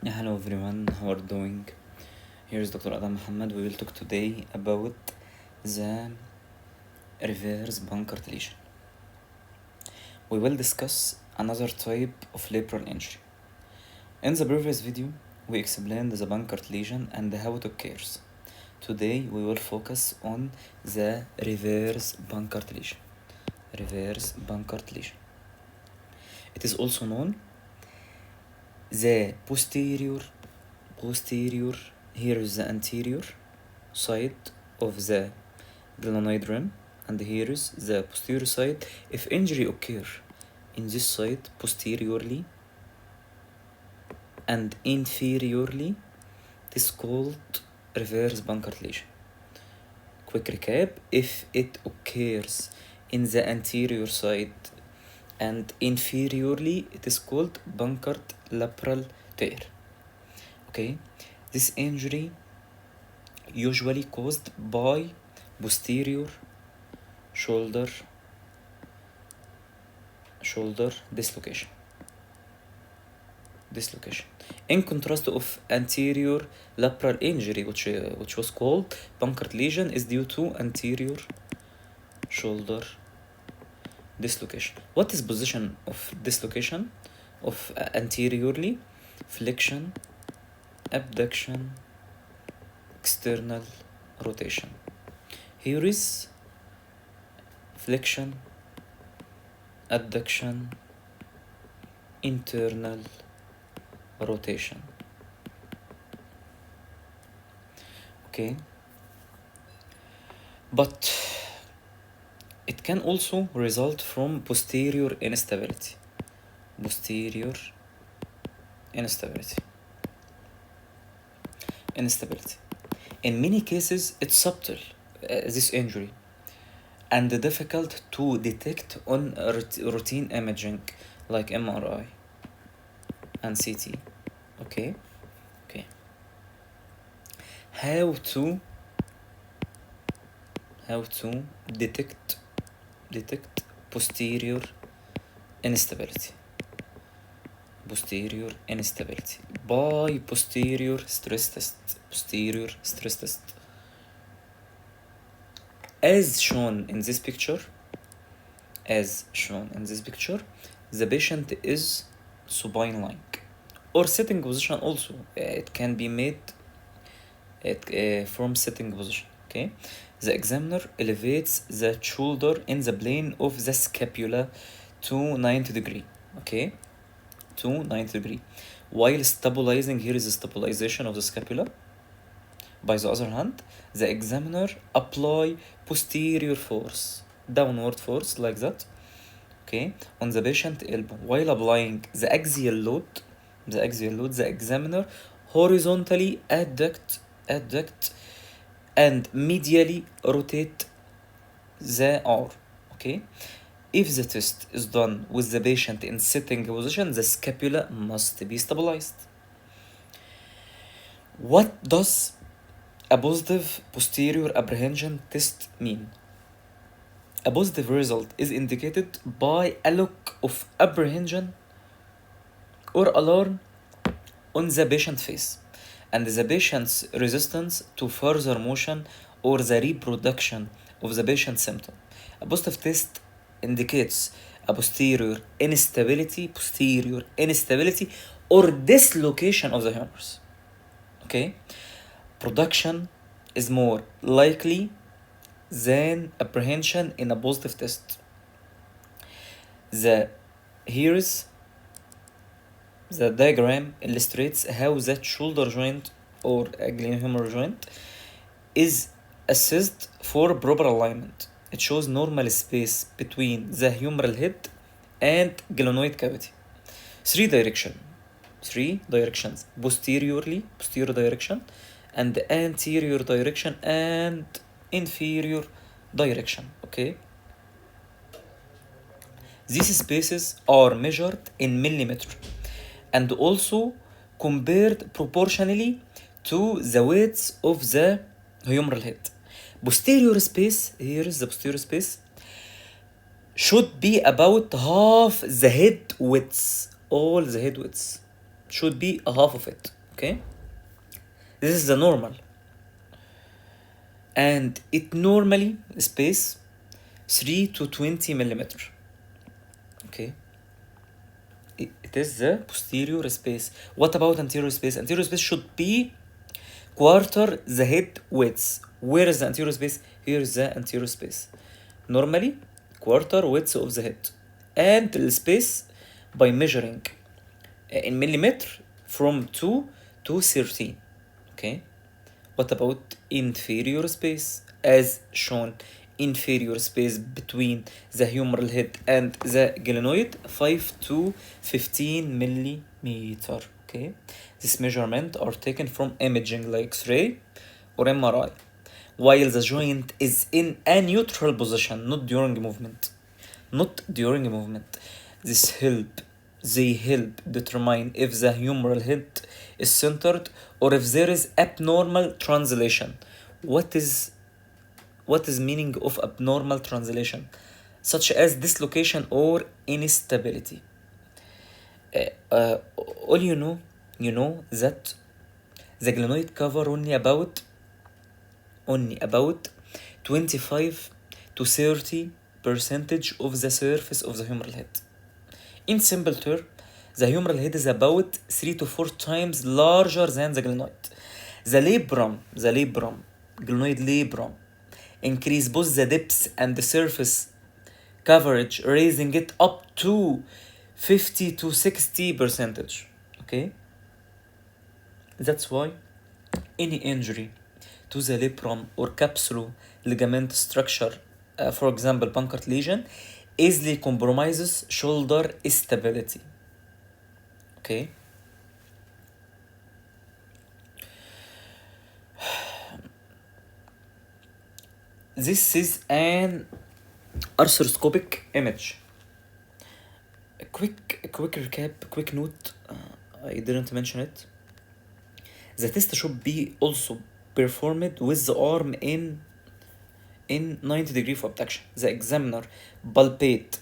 Yeah, hello everyone, how are you doing? Here is Dr. Adam Muhammad. We will talk today about the reverse Bankart lesion. We will discuss another type of labral injury. In the previous video, we explained the Bankart lesion and how it occurs. Today, we will focus on the reverse Bankart lesion. Reverse Bankart lesion. It is also known the posterior, here is the anterior side of the glenoid rim, and here is the posterior side. If injury occur in this side posteriorly and inferiorly, it is called reverse Bankart lesion. Quick recap: if it occurs in the anterior side and inferiorly, it is called Bankart labral tear. Okay, this injury usually caused by posterior shoulder dislocation. In contrast of anterior labral injury, which was called Bankart lesion, is due to anterior shoulder dislocation. What is position of dislocation of anteriorly? Flexion, abduction, external rotation. Here is flexion, adduction, internal rotation. Okay, but it can also result from posterior instability. In many cases, it's subtle, this injury, and difficult to detect on routine imaging like MRI and CT. Okay. How to detect posterior instability by posterior stress test. As shown in this picture, the patient is supine-like or sitting position also. It can be made from sitting position. Okay, the examiner elevates the shoulder in the plane of the scapula to 90 degree. Okay, to 90 degree, while stabilizing. Here is the stabilization of the scapula. By the other hand, the examiner apply posterior force, downward force like that, okay, on the patient elbow. While applying the axial load, the examiner horizontally adduct and medially rotate the arm. Okay, if the test is done with the patient in sitting position, the scapula must be stabilized. What does a positive posterior apprehension test mean? A positive result is indicated by a look of apprehension or alarm on the patient's face, and the patient's resistance to further motion or the reproduction of the patient's symptom. A positive test indicates a posterior instability or dislocation of the humerus. Okay, production is more likely than apprehension in a positive test. Here is the diagram illustrates how that shoulder joint or glenohumeral joint is assessed for proper alignment. It shows normal space between the humeral head and glenoid cavity. Three directions: posterior direction, and anterior direction, and inferior direction. Okay, these spaces are measured in millimeters and also compared proportionally to the width of the humeral head. Posterior space, here is the posterior space, should be about half the head width, all the head width. should be a half of it. Okay, this is the normal, and it normally space 3 to 20 millimeter. Okay, it is the posterior space. What about anterior space? Anterior space should be quarter the head width. Where is the anterior space? Here is the anterior space. Normally, quarter width of the head. And the space by measuring in millimeter from 2 to 13. Okay. What about inferior space? As shown, inferior space between the humeral head and the glenoid 5 to 15 millimeter. Okay, this measurement are taken from imaging like X-ray or MRI, while the joint is in a neutral position, not during movement. Not during movement. They help determine if the humeral head is centered or if there is abnormal translation. What is meaning of abnormal translation? Such as dislocation or instability. All you know that the glenoid cover only about 25 to 30 percentage of the surface of the humeral head. In simple term, the humeral head is about 3 to 4 times larger than the glenoid. The glenoid labrum, increase both the depth and the surface coverage, raising it up to 50 to 60 percentage. Okay, that's why any injury to the labrum or capsulo ligament structure, for example Bankart lesion, easily compromises shoulder stability. Okay, this is an arthroscopic image. A quick recap, quick note, I didn't mention it. The test should be also performed with the arm in 90 degree of abduction. The examiner palpate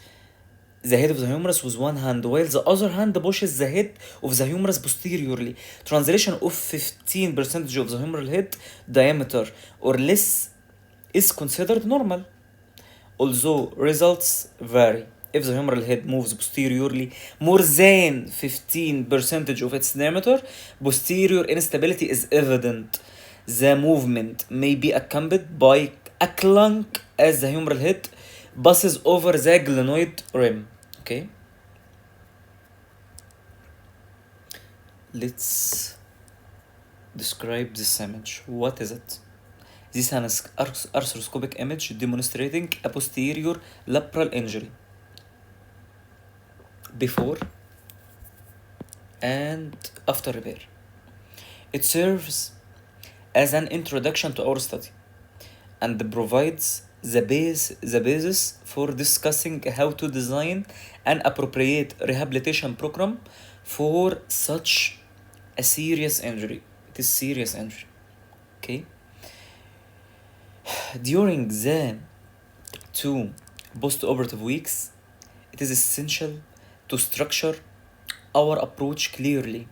the head of the humerus with one hand, while the other hand pushes the head of the humerus posteriorly. Translation of 15% of the humeral head diameter or less is considered normal, although results vary. If the humeral head moves posteriorly more than 15% of its diameter, posterior instability is evident. The movement may be accompanied by a clunk as the humeral head passes over the glenoid rim. Okay, let's describe this image. What is it? This is an arthroscopic image demonstrating a posterior labral injury before and after repair. It serves as an introduction to our study and provides the basis for discussing how to design an appropriate rehabilitation program for such a serious injury. It is serious injury. Okay. During the 2 post-operative weeks, it is essential to structure our approach clearly,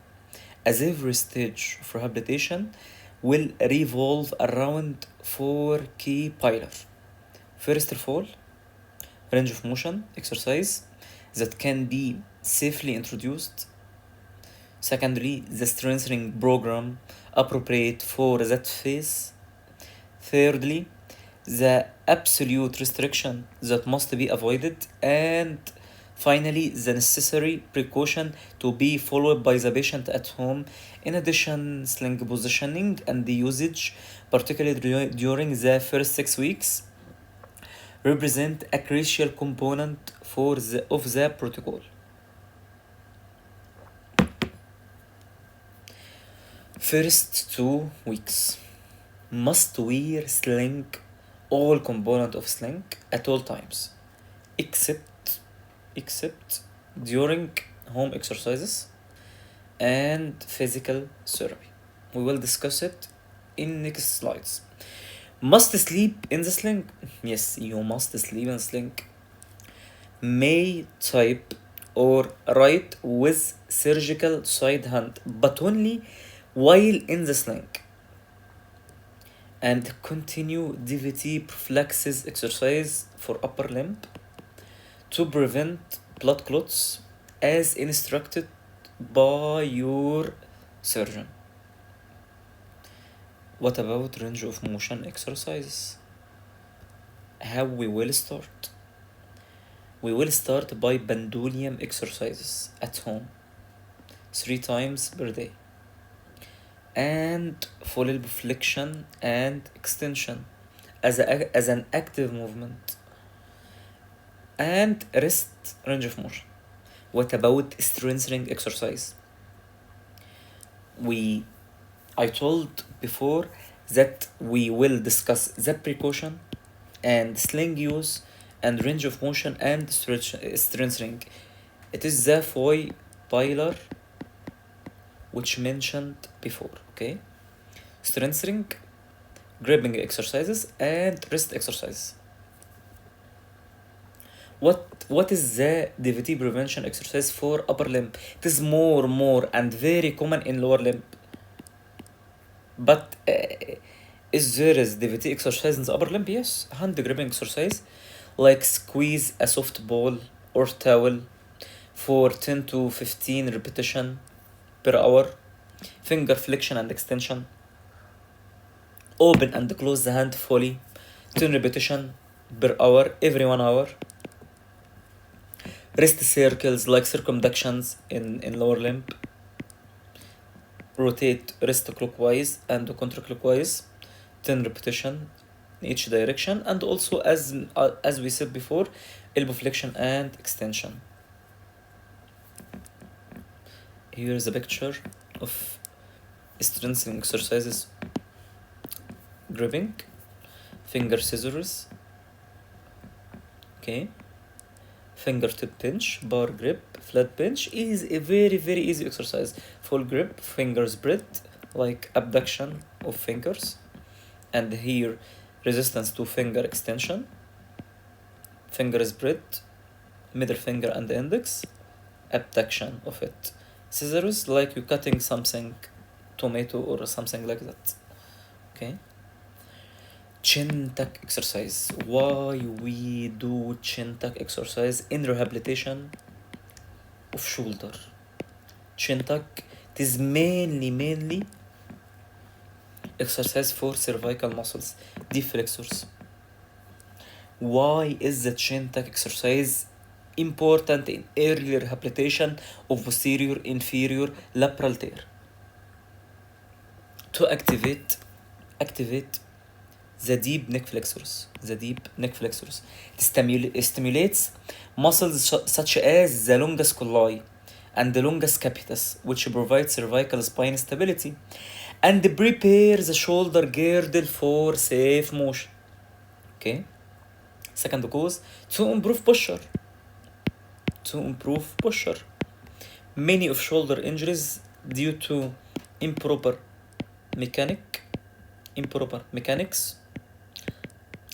as every stage of rehabilitation will revolve around 4 key pillars. First of all, range of motion exercise that can be safely introduced. Secondly, the strengthening program appropriate for that phase. Thirdly, the absolute restriction that must be avoided. And finally, the necessary precaution to be followed by the patient at home. In addition, sling positioning and the usage, particularly during the first 6 weeks, represent a crucial component of the protocol. First 2 weeks. Must wear sling, all component of sling at all times, except during home exercises and physical therapy. We will discuss it in next slides. Must sleep in the sling. Yes, you must sleep in the sling. May type or right with surgical side hand, but only while in the sling. And continue DVT prophylaxis exercise for upper limb to prevent blood clots as instructed by your surgeon. What about range of motion exercises? How we will start? We will start by pendulum exercises at home 3 times per day, and full flexion and extension as an active movement, and rest range of motion. What about strengthening exercise? I told before that we will discuss the precaution and sling use and range of motion and strengthening. It is the four pillar which mentioned before. Okay, strengthening, gripping exercises, and rest exercises. What is the DVT prevention exercise for upper limb? It is more and very common in lower limb. But is there DVT exercise in the upper limb? Yes, hand gripping exercise, like squeeze a soft ball or towel for 10 to 15 repetition per hour. Finger flexion and extension. Open and close the hand fully, 10 repetition per hour every 1 hour. Wrist circles like circumductions in lower limb. Rotate wrist clockwise and counterclockwise, 10 repetition in each direction. And also, as we said before, elbow flexion and extension. Here is a picture of strengthening exercises. Gripping, finger scissors, okay, fingertip pinch, bar grip, flat pinch is a very easy exercise. Full grip, finger spread, like abduction of fingers, and here resistance to finger extension, finger spread, middle finger and index, abduction of it. Scissors, like you cutting something, tomato or something like that. Okay. Chin tuck exercise. Why we do chin tuck exercise in rehabilitation of shoulder? Chin tuck, it is mainly exercise for cervical muscles, deep flexors. Why is the chin tuck exercise important in early rehabilitation of posterior inferior lateral tear? To activate the deep neck flexors. It stimulates muscles such as the longus colli and the longus capitis, which provide cervical spine stability and prepare the shoulder girdle for safe motion. Okay. Second cause, to improve posture. Many of shoulder injuries due to improper mechanics,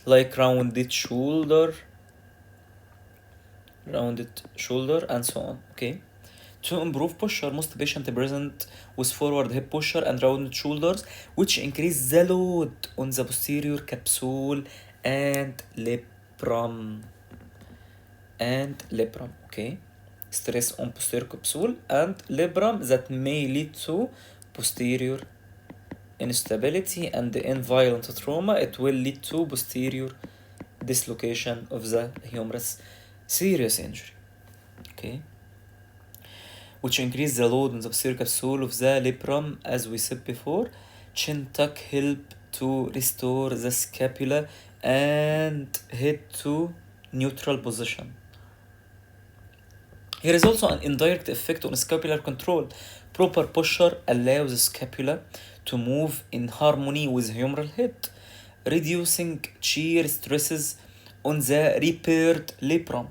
like rounded shoulder and so on. Okay. To improve posture, most patients present with forward hip posture and rounded shoulders, which increase the load on the posterior capsule and labrum. Okay. Stress on posterior capsule and labrum that may lead to posterior instability, and in violent trauma it will lead to posterior dislocation of the humerus, serious injury. Okay, which increase the load on the posterior capsule of the labrum. As we said before, chin tuck help to restore the scapula and head to neutral position. Here is also an indirect effect on scapular control. Proper posture allows the scapula to move in harmony with humeral head, reducing shear stresses on the repaired labrum.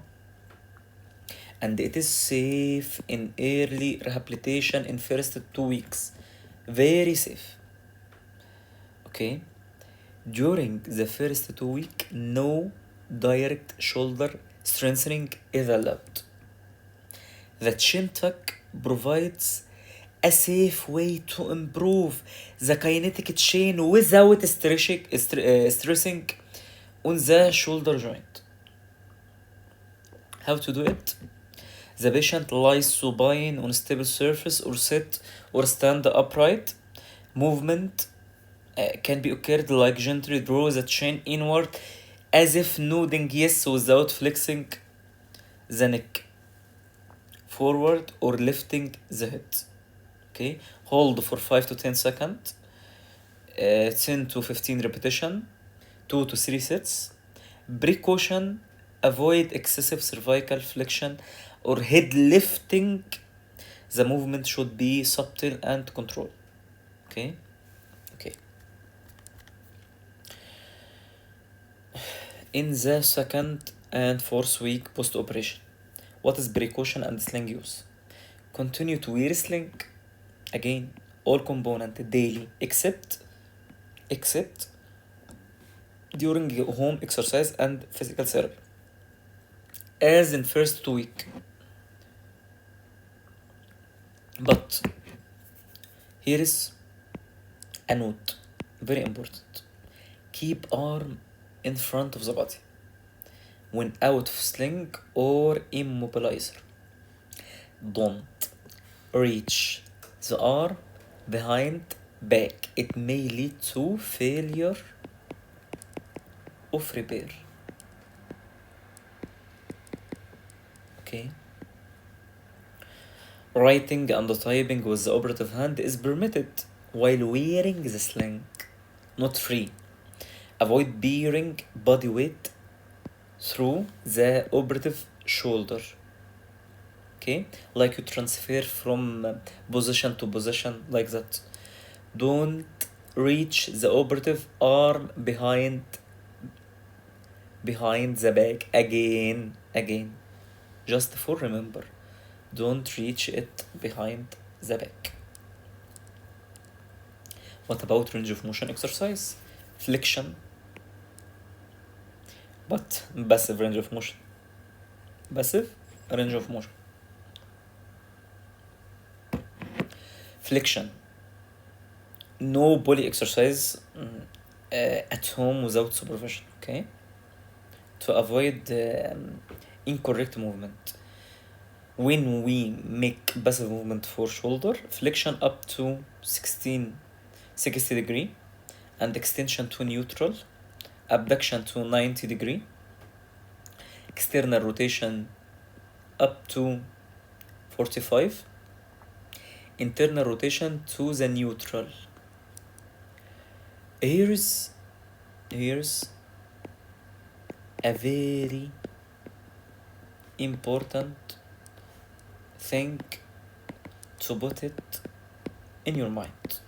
And it is safe in early rehabilitation in first 2 weeks. Very safe. Okay. During the first 2 weeks, no direct shoulder strengthening is allowed. The chin tuck provides a safe way to improve the kinetic chain without stressing on the shoulder joint. How to do it? The patient lies supine on a stable surface or sit or stand upright. Movement can be occurred like gently draw the chin inward as if nodding yes without flexing the neck forward or lifting the head. Okay, hold for 5 to 10 seconds, 10 to 15 repetition, 2 to 3 sets. Precaution: avoid excessive cervical flexion or head lifting. The movement should be subtle and controlled. Okay. In the second and fourth week post-operation, what is precaution and sling use? Continue to wear sling. Again, all component daily except during home exercise and physical therapy, as in first 2 week. But here is a note, very important. Keep arm in front of the body when out of sling or immobilizer. Don't reach the arm behind back. It may lead to failure of repair. Okay. Writing and typing with the operative hand is permitted while wearing the sling, not free. Avoid bearing body weight through the operative shoulder. Okay, like you transfer from position to position like that. Don't reach the operative arm behind the back. Again, just for remember, don't reach it behind the back. What about range of motion exercise? Flexion, but passive range of motion. Flexion. No body exercise at home without supervision. Okay, to avoid incorrect movement. When we make passive movement for shoulder, flexion up to 60 degree, and extension to neutral, abduction to 90 degree, external rotation up to 45, internal rotation to the neutral. Here's a very important thing to put it in your mind.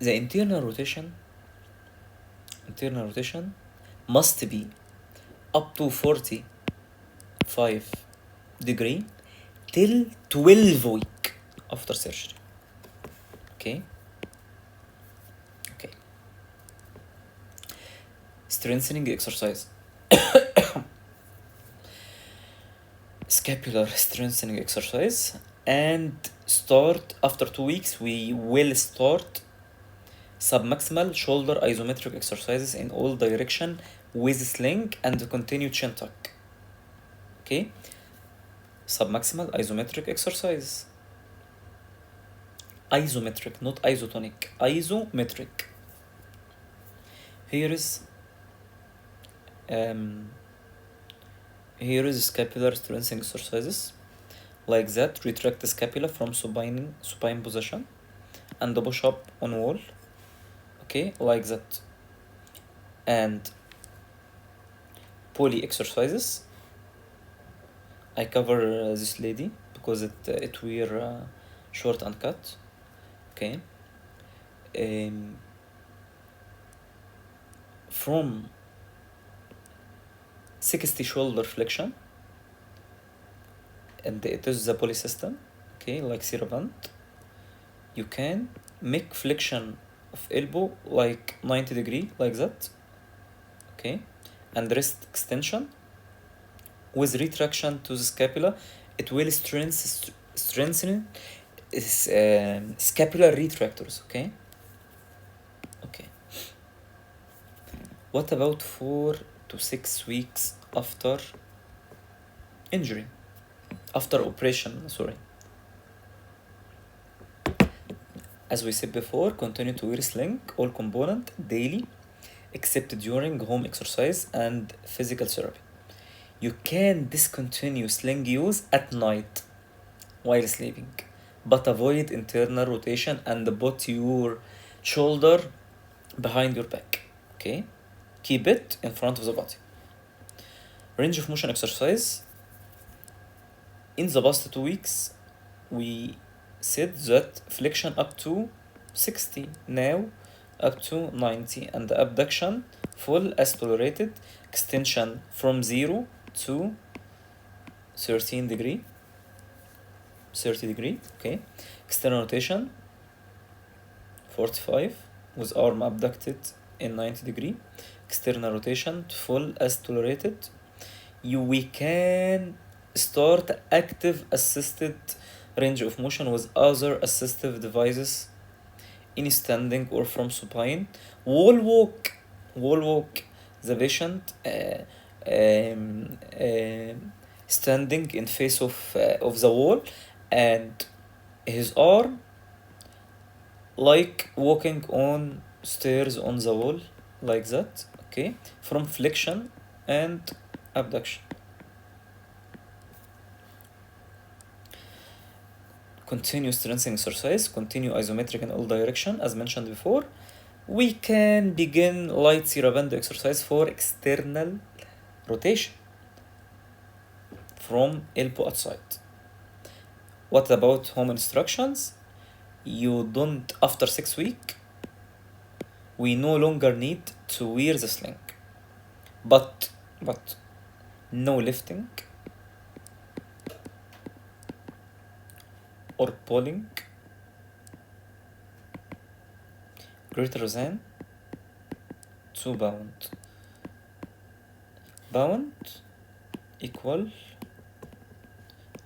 The internal rotation must be up to 45 degree till 12 week after surgery. Okay. Strengthening exercise. Scapular strengthening exercise, and start after 2 weeks. We will start submaximal shoulder isometric exercises in all direction with sling and continue chin tuck. Okay, submaximal isometric exercise. Isometric, not isotonic. Isometric. Here is scapular strengthening exercises like that. Retract the scapula from supine position and push up on wall. Okay, like that. And pulley exercises. I cover this lady because it wear short and cut. Okay. From 60 shoulder flexion, and it is the pulley system. Okay, like Servant. You can make flexion of elbow like 90 degree like that. Okay, and wrist extension with retraction to the scapula. It will strengthen scapular retractors. Okay. What about 4 to 6 weeks after injury, after operation? Sorry. As we said before, continue to wear sling all component daily, except during home exercise and physical therapy. You can discontinue sling use at night while sleeping, but avoid internal rotation and put your shoulder behind your back. Okay, keep it in front of the body. Range of motion exercise. In the past 2 weeks, we said that flexion up to 60, now up to 90, and the abduction full as tolerated, extension from 0 to 30 degree. Okay, external rotation 45 with arm abducted in 90 degree, external rotation full as tolerated. We can start active assisted range of motion with other assistive devices in standing or from supine. Wall walk the patient standing in face of the wall, and his arm like walking on stairs on the wall, like that. Okay, from flexion and abduction. Continue strengthening exercise, continue isometric in all direction as mentioned before. We can begin light seraband exercise for external rotation from elbow outside. What about home instructions? You don't, after 6 weeks, we no longer need to wear the sling, but no lifting or pulling greater than 2 pound. Pound equal,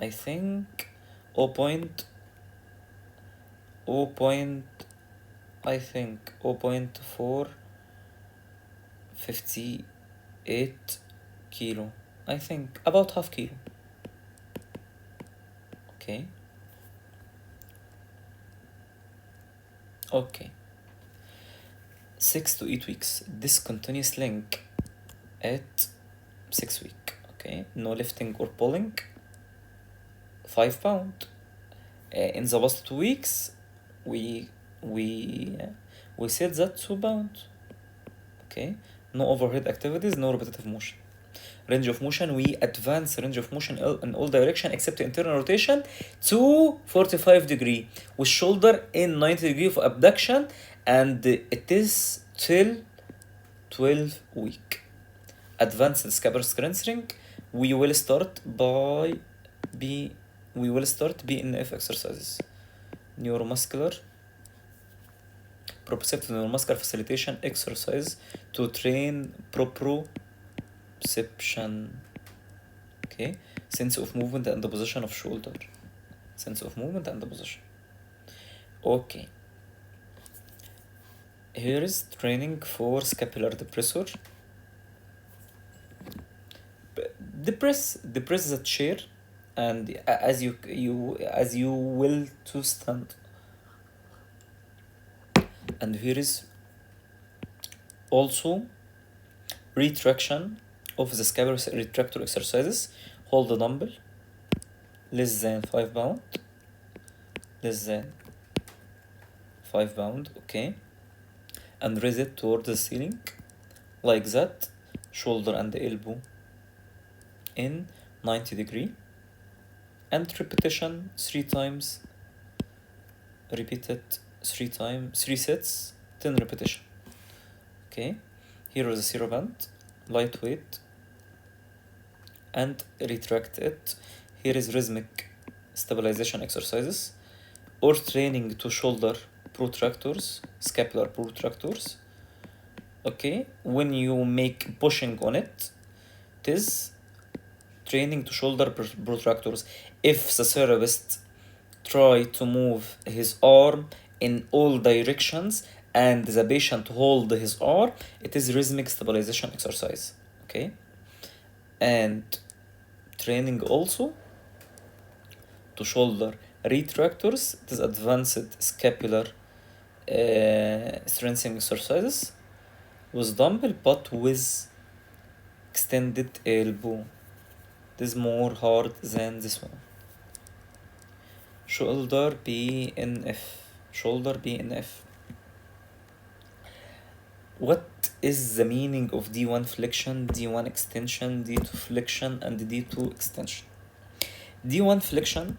I think, 0.458 kilo. I think about half kilo. Okay. 6 to 8 weeks. Discontinue sling at 6 weeks. Okay. No lifting or pulling. 5 pound. In the past 2 weeks, we said that 2 pound. Okay. No overhead activities, no repetitive motion. Range of motion, we advance range of motion in all direction except internal rotation to 45 degree with shoulder in 90 degree of abduction, and it is till 12 week. Advanced scapular strengthening, we will start BNF exercises, neuromuscular proprioceptive neuromuscular facilitation exercise to train proprioception. Okay, sense of movement and the position of shoulder. Okay, here is training for scapular depressor. Depress the chair, and as you will to stand. And here is also retraction of the scapular retractor exercises. Hold the dumbbell less than 5 pound. Okay, and raise it toward the ceiling like that. Shoulder and elbow in 90 degree, and repetition 3 times. Repeated 3 times, 3 sets, 10 repetition. Okay, here is a zero band, lightweight, and retract it. Here is rhythmic stabilization exercises or training to shoulder protractors, scapular protractors. okay, when you make pushing on it, it is training to shoulder protractors. If the therapist try to move his arm in all directions and the patient hold his arm, it is rhythmic stabilization exercise, okay? And training also to shoulder retractors, it is advanced scapular strengthening exercises with dumbbell but with extended elbow. It is more hard than this one. Shoulder BNF. Shoulder BNF. What is the meaning of D1 flexion, D1 extension, D2 flexion, and D2 extension? D1 flexion,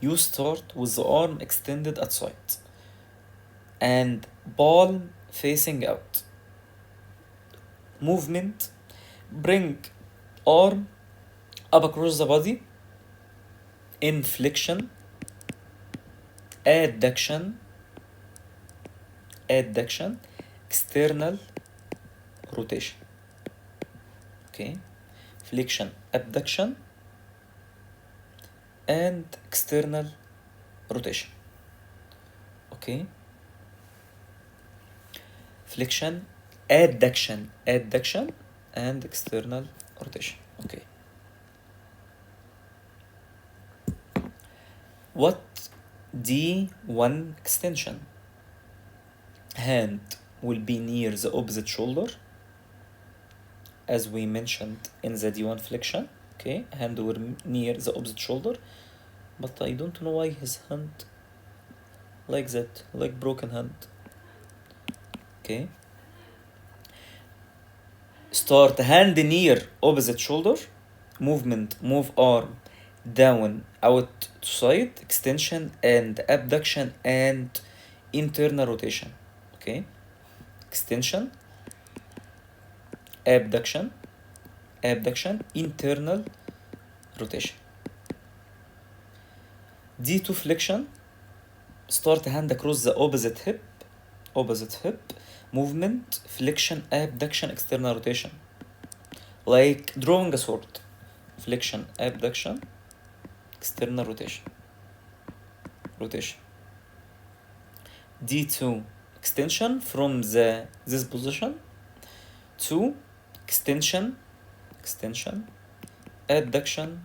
you start with the arm extended at side and palm facing out. Movement, bring arm up across the body in flexion, adduction, external rotation, okay? Flexion, abduction, and external rotation, okay? Flexion, adduction, and external rotation, okay? What D1 extension? Hand will be near the opposite shoulder, as we mentioned in the D1 flexion, okay? Hand will near the opposite shoulder, but I don't know why his hand like that, like broken hand, okay? Start hand near opposite shoulder, movement, move arm down, out to side, extension and abduction and internal rotation, okay? Extension, abduction, internal rotation. D2 flexion, start hand across the opposite hip, movement, flexion, abduction, external rotation. Like drawing a sword. Flexion, abduction, external rotation. D2 extension from this position to extension, adduction,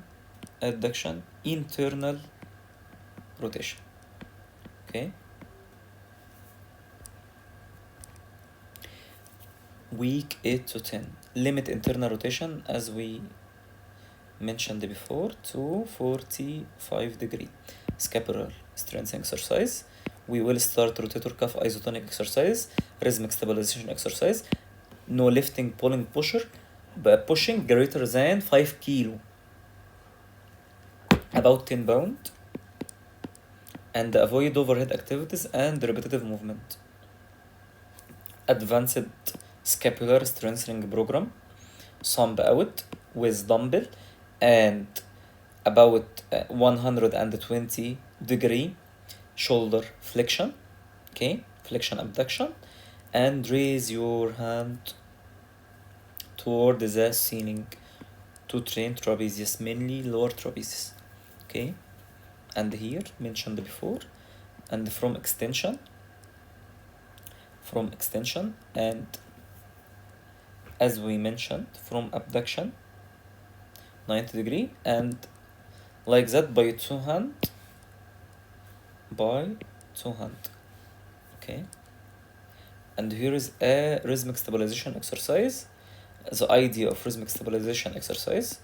internal rotation, okay? Week 8 to 10, limit internal rotation as we mentioned before to 45 degree. Scapular strengthening exercise. We will start rotator cuff isotonic exercise, rhythmic stabilization exercise, no lifting, pulling, pushing greater than 5 kilo, about 10 pound, and avoid overhead activities and repetitive movement. Advanced scapular strengthening program, thumb out with dumbbell and about 120 degree shoulder flexion, okay? Flexion, abduction, and raise your hand toward the ceiling to train trapezius, mainly lower trapezius, okay? And here mentioned before, and from extension, and as we mentioned, from abduction 90 degree, and like that by two hand, okay? And here is a rhythmic stabilization exercise. The idea of rhythmic stabilization exercise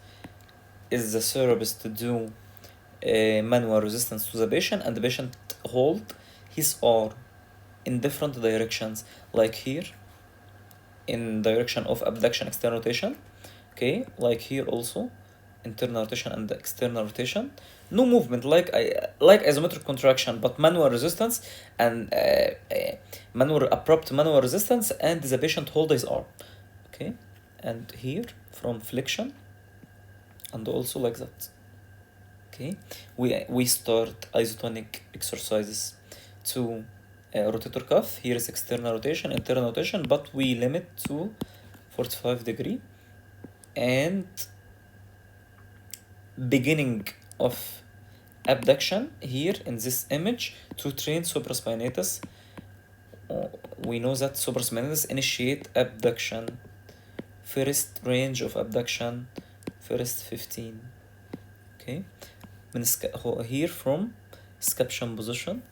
is the therapist to do a manual resistance to the patient, and the patient hold his arm in different directions, like here in direction of abduction, external rotation, okay? Like here also internal rotation and external rotation. No movement, like isometric contraction, but manual resistance and abrupt manual resistance, and the patient hold his arm, okay? And here from flexion, and also like that, okay? We start isotonic exercises to rotator cuff. Here is external rotation, internal rotation, but we limit to 45 degree. And beginning of abduction here in this image to train supraspinatus. We know that supraspinatus initiate abduction. First range of abduction, first 15. Okay, here from scaption position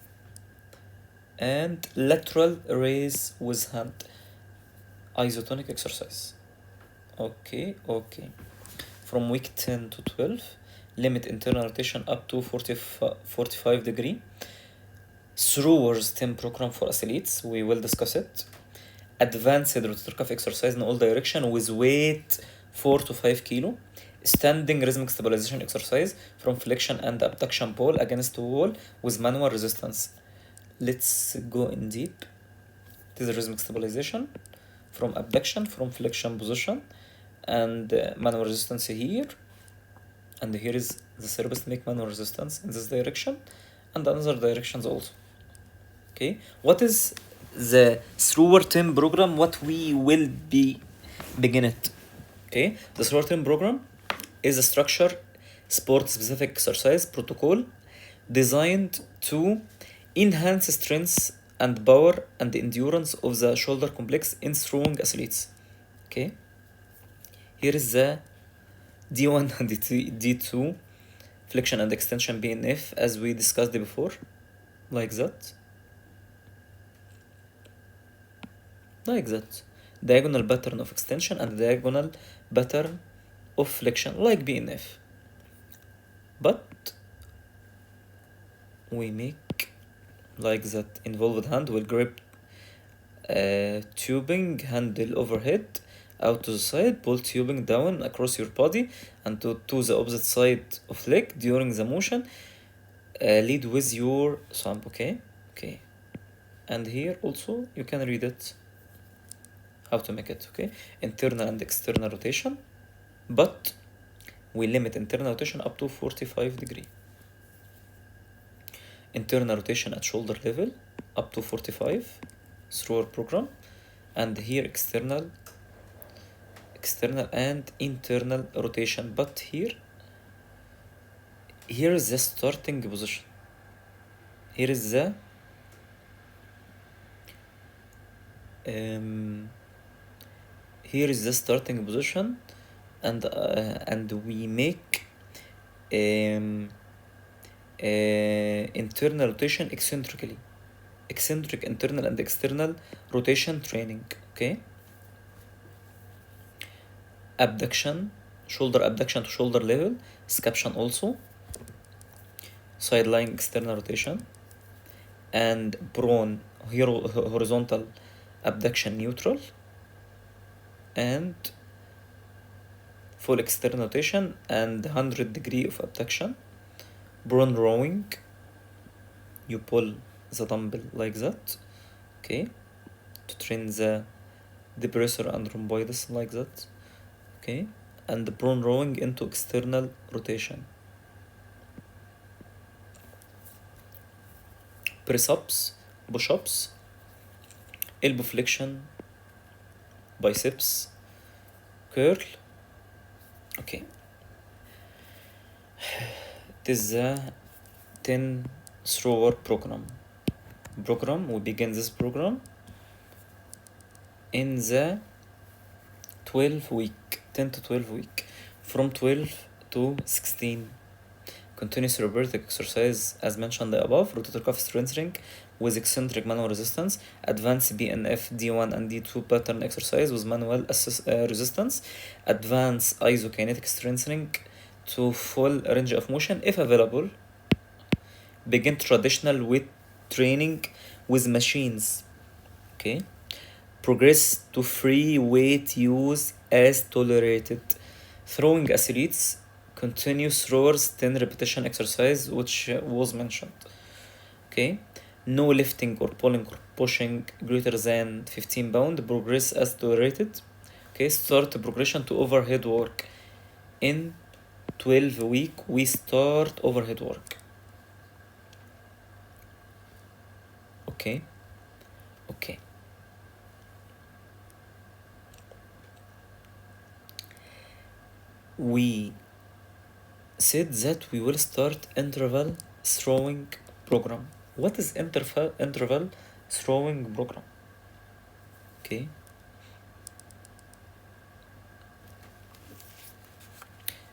and lateral raise with hand, isotonic exercise. Okay, from week 10 to 12, limit internal rotation up to 45 degree. Throwers 10 program for athletes, we will discuss it. Advanced rotator cuff exercise in all direction with weight 4 to 5 kilo. Standing rhythmic stabilization exercise from flexion and abduction pull against the wall with manual resistance. Let's go in deep. This is rhythmic stabilization from abduction, from flexion position, and manual resistance here. And here is the therapist make manual resistance in this direction and other directions also. Okay, what is the thrower 10 program? What we will begin it. Okay, the thrower 10 program is a structure sport specific exercise protocol designed to enhance strength and power and endurance of the shoulder complex in throwing athletes. Okay, here is the D1 and D2 flexion and extension BNF as we discussed before, like that. Diagonal pattern of extension and diagonal pattern of flexion like BNF, but we make like that. Involved hand will grip tubing handle overhead out to the side, pull tubing down across your body and to the opposite side of leg during the motion. Lead with your thumb. Okay, and here also you can read it how to make it. Okay, internal and external rotation, but we limit internal rotation up to 45 degree. Internal rotation at shoulder level up to 45 through our program, and here external and internal rotation. But here is the starting position. Here is the starting position, and we make internal rotation eccentric internal and external rotation training. Okay, abduction, shoulder abduction to shoulder level, scaption also, side lying external rotation, and prone horizontal abduction neutral, and full external rotation and 100 degree of abduction. Prone rowing, you pull the dumbbell like that, okay, to train the depressor and rhomboids like that. Okay, and the prone rowing into external rotation. Press-ups, push-ups, elbow flexion, biceps curl. Okay, it is the 10 thrower program. We begin this program in the 12 week, 10 to 12 week, from 12 to 16. Continuous robotic exercise as mentioned above, rotator cuff strengthening with eccentric manual resistance, advanced BNF D1 and D2 pattern exercise with manual resistance, advanced isokinetic strengthening to full range of motion if available. Begin traditional weight training with machines. Okay, progress to free weight use as tolerated. Throwing athletes, continuous throwers 10 repetition exercise which was mentioned. Okay, no lifting or pulling or pushing greater than 15 pound. Progress as tolerated. Okay, start progression to overhead work. In 12 week we start overhead work. Okay, Okay. We said that we will start interval throwing program. What is interval throwing program? Okay.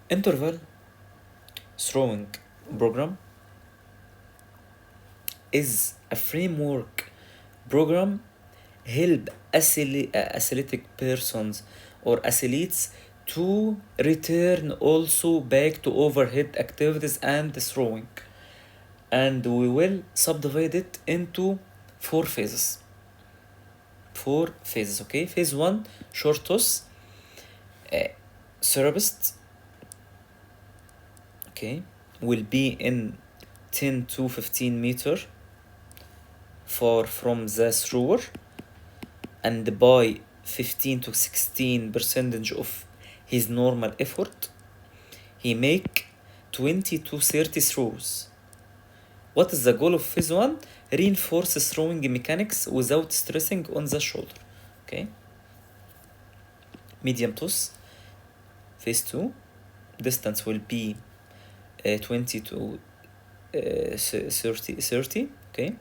Interval throwing program is a framework program help athletic persons or athletes to return also back to overhead activities and throwing. And we will subdivide it into four phases. Okay? Phase 1, short toss, therapist, okay, will be in 10 to 15 meter far from the thrower, and by 15 to 16 percentage of his normal effort, he make 20 to 30 throws. What is the goal of phase 1? Reinforce throwing mechanics without stressing on the shoulder. Okay. Medium toss. Phase 2. Distance will be 20 to 30. Okay.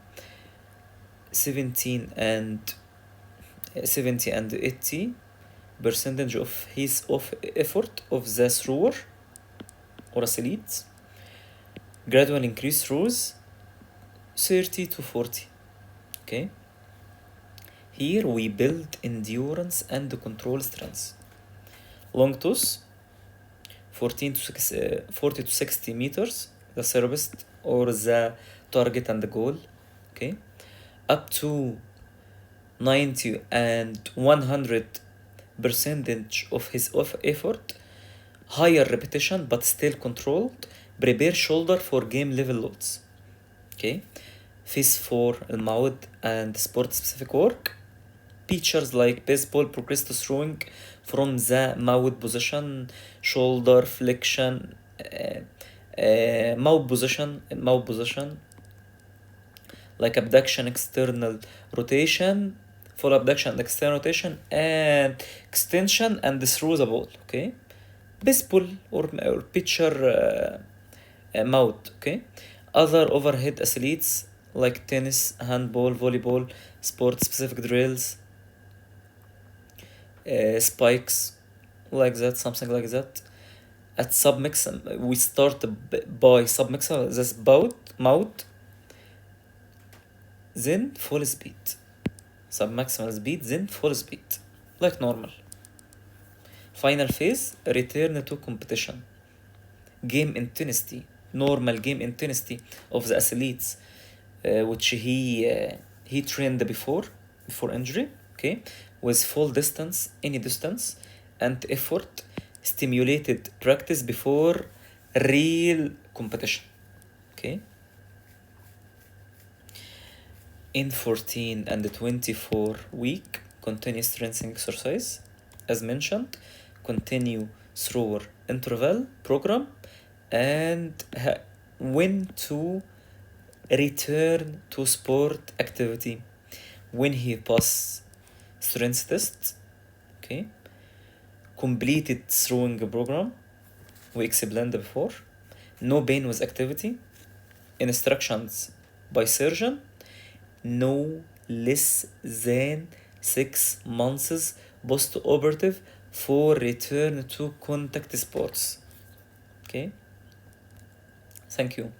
17 and 70 and 80 percentage of his effort of the thrower or athlete. Gradual increase throws 30 to 40. Okay. Here we build endurance and control strength. Long toss 40 to 60 meters, the therapist or the target and the goal. Okay. Up to 90 and 100 percentage of his effort, higher repetition but still controlled. Prepare shoulder for game level loads. Okay. Phase 4 المعود and sport specific work. Features like baseball progressive throwing from the mouth position, shoulder flexion, mouth position, like abduction, external rotation, full abduction and external rotation, and extension and through the ball. Okay, baseball or pitcher mouth. Okay, other overhead athletes like tennis, handball, volleyball, sport specific drills. Spikes like that, something like that. At submix, we start by submixer, this mouth, then full speed. Submaximal speed, then full speed, like normal. Final phase, return to competition. Game intensity, normal game intensity of the athletes, which he trained before injury. Okay, with full distance, any distance, and effort, stimulated practice before real competition. Okay. In 14 and 24 week continuous strengthening exercise, as mentioned, continue through interval program, and when to return to sport activity when he pass strength test. Okay, completed throwing program we explained before, no pain with activity, instructions by surgeon, no less than 6 months post-operative for return to contact sports. Okay, thank you.